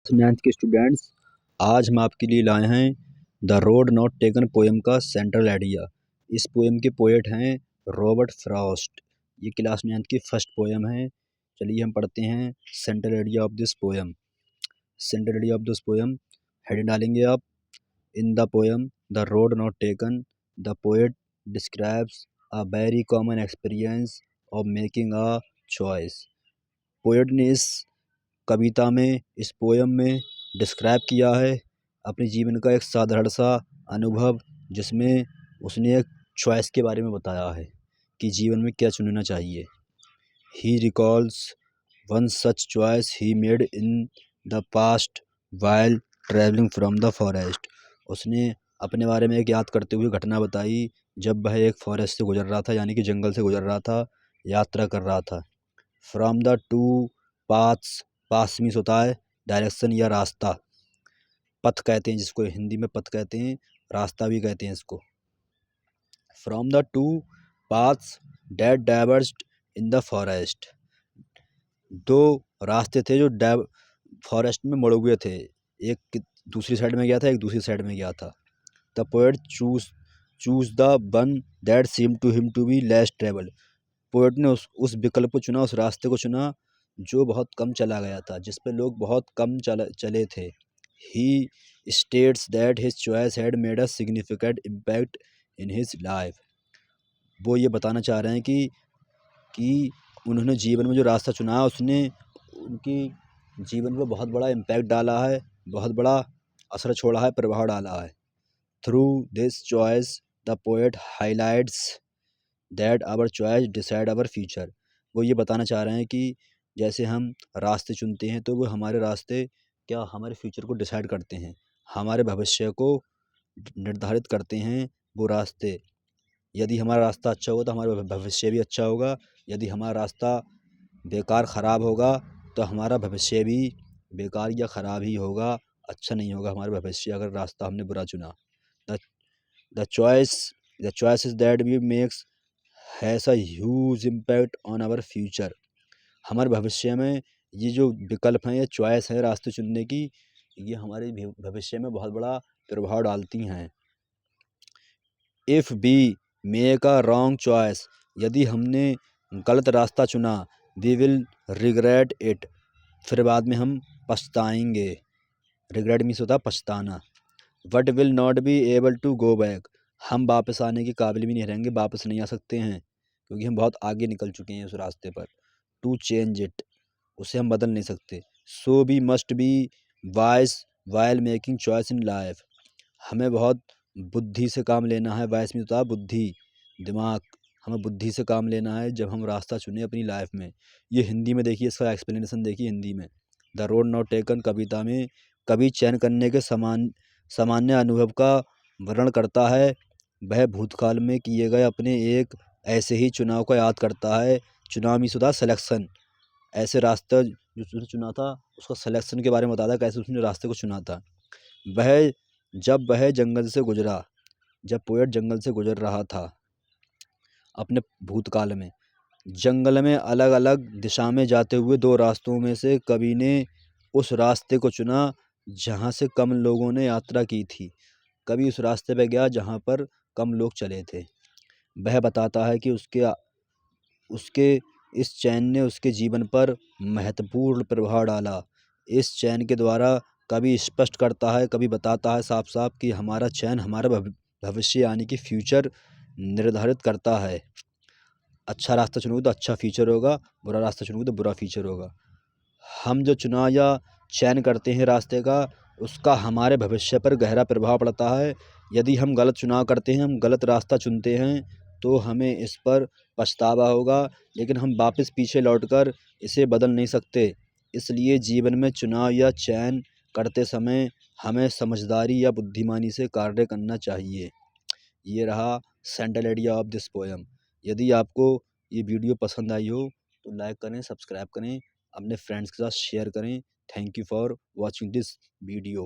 9th के students, आज हम आपके लिए लाए हैं the road not taken poem का सेंट्रल आइडिया। इस पोएम के पोएट हैं रॉबर्ट फ्रॉस्ट। ये क्लास 9th की फर्स्ट पोएम है। चलिए हम पढ़ते हैं central idea of this poem. Central idea of this poem head डालेंगे आप। In the poem the road not taken, the poet describes a very common experience of making a choice. Poet ने इस कविता में, इस पोएम में describe किया है अपने जीवन का एक साधारण सा अनुभव, जिसमें उसने एक चॉइस के बारे में बताया है कि जीवन में क्या चुनना चाहिए। He recalls one such choice he made in the past while travelling from the forest. उसने अपने बारे में एक याद करते हुए घटना बताई जब वह एक फॉरेस्ट से गुजर रहा था, यानी कि जंगल से गुजर रहा था, यात्रा कर रहा था। From the two paths, pass means होता है डायरेक्शन या रास्ता, पथ कहते हैं जिसको हिंदी में पथ कहते हैं, रास्ता भी कहते हैं इसको। From the two paths that diverged in the forest, दो रास्ते थे जो फॉरेस्ट में मुड़ हुए थे। एक दूसरी साइड में गया था, एक दूसरी साइड में गया था। The poet choose the one that seem to him to be less travel. Poet ने उस विकल्प को चुना, उस रास्ते को चुना जो बहुत कम चला गया था, जिस पे लोग बहुत कम चले थे। He states that his choice had made a significant impact in his life. वो ये बताना चाह रहे हैं कि उन्होंने जीवन में जो रास्ता चुना है उसने उनकी जीवन पर बहुत बड़ा इम्पैक्ट डाला है, बहुत बड़ा असर छोड़ा है, प्रभाव डाला है। Through this choice the poet highlights that our choice decide our future. वो ये बताना चाह रहे हैं कि जैसे हम रास्ते चुनते हैं तो वो हमारे रास्ते क्या हमारे फ्यूचर को डिसाइड करते हैं, हमारे भविष्य को निर्धारित करते हैं वो रास्ते। यदि हमारा रास्ता अच्छा होगा तो हमारा भविष्य भी अच्छा होगा, यदि हमारा रास्ता बेकार ख़राब होगा तो हमारा भविष्य भी बेकार या ख़राब ही होगा, अच्छा नहीं होगा हमारा भविष्य अगर रास्ता हमने बुरा चुना। The choice is that we makes has a huge impact on our future. हमारे भविष्य में ये जो विकल्प हैं, ये चॉइस है रास्ते चुनने की, ये हमारे भविष्य में बहुत बड़ा प्रभाव डालती हैं। If we make a wrong choice, यदि हमने गलत रास्ता चुना, वी विल रिग्रेट इट, फिर बाद में हम पछताएंगे। रिग्रेट मीन्स होता है पछताना। But will not be able to go back, हम वापस आने के काबिल भी नहीं रहेंगे, वापस नहीं आ सकते हैं क्योंकि हम बहुत आगे निकल चुके हैं उस रास्ते पर। टू चेंज इट, उसे हम बदल नहीं सकते। So we must be wise while making choice in life, हमें बहुत बुद्धि से काम लेना है। वाइस में होता है बुद्धि, दिमाग। हमें बुद्धि से काम लेना है जब हम रास्ता चुने अपनी लाइफ में। ये हिंदी में देखिए, इसका एक्सप्लेनेशन देखिए हिंदी में। द रोड नॉट टेकन कविता में कवि चयन करने के सामान्य अनुभव का वर्णन करता है। वह भूतकाल में किए गए अपने एक ऐसे ही चुनाव को याद करता है। चुनाव में सुधा सिलेक्शन, ऐसे रास्ता जो उसने चुना था उसका सिलेक्शन के बारे में बताता है, कैसे उसने रास्ते को चुना था। वह वह जंगल से गुजरा, जब पोएट जंगल से गुजर रहा था अपने भूतकाल में, जंगल में अलग अलग दिशा में जाते हुए दो रास्तों में से कवि ने उस रास्ते को चुना जहाँ से कम लोगों ने यात्रा की थी। कवि उस रास्ते पे गया जहाँ पर कम लोग चले थे। वह बताता है कि उसके इस चयन ने उसके जीवन पर महत्वपूर्ण प्रभाव डाला। इस चयन के द्वारा कवि स्पष्ट करता है, कवि बताता है साफ साफ कि हमारा चयन हमारा भविष्य यानी कि फ्यूचर निर्धारित करता है। अच्छा रास्ता चुनोगे तो अच्छा फ्यूचर होगा, बुरा रास्ता चुनोगे तो बुरा फ्यूचर होगा। हम जो चुनाव या चयन करते हैं रास्ते का, उसका हमारे भविष्य पर गहरा प्रभाव पड़ता है। यदि हम गलत चुनाव करते हैं, हम गलत रास्ता चुनते हैं, तो हमें इस पर पछतावा होगा, लेकिन हम वापस पीछे लौटकर इसे बदल नहीं सकते। इसलिए जीवन में चुनाव या चयन करते समय हमें समझदारी या बुद्धिमानी से कार्य करना चाहिए। ये रहा central idea of this poem. यदि आपको ये वीडियो पसंद आई हो तो लाइक करें, सब्सक्राइब करें, अपने फ्रेंड्स के साथ शेयर करें। Thank you for watching this video.